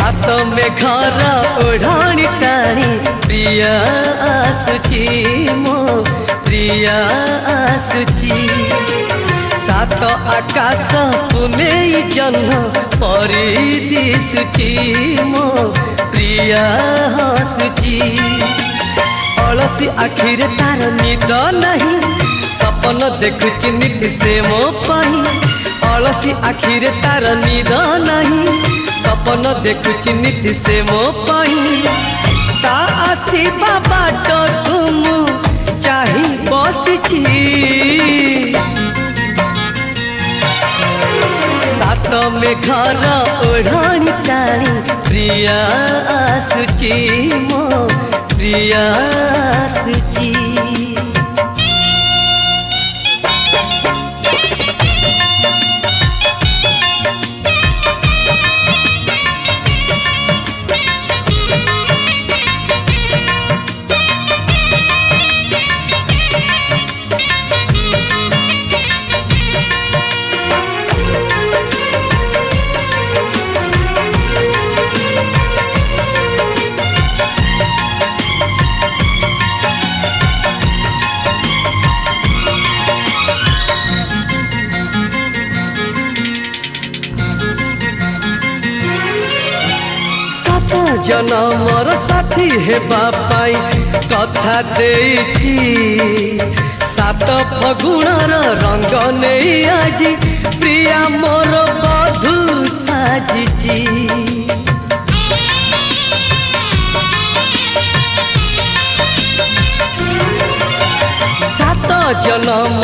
सात में घर ओढ़ाणी टाणी प्रिया आसुची मो प्रिया आसुची सात आकाश पुने जन्म परी दिशुची मो प्रिया हसुची अलसी आखिरे तार निद नहीं सपन देखुची नीति से मो पाई अलसी आखिरे तार निद नहीं सपन देखुची नीति से मो पाई ता आसीबा बाट तुम चाही बसिची सात में घर ओढ़ाणी टाणी प्रिया आसुची मो प्रिया आसुची जनमर साथी हेबा पाई कथा देइची सात फगुणर रंग नहीं आजी प्रिया मोर बधू साजिची सात जनम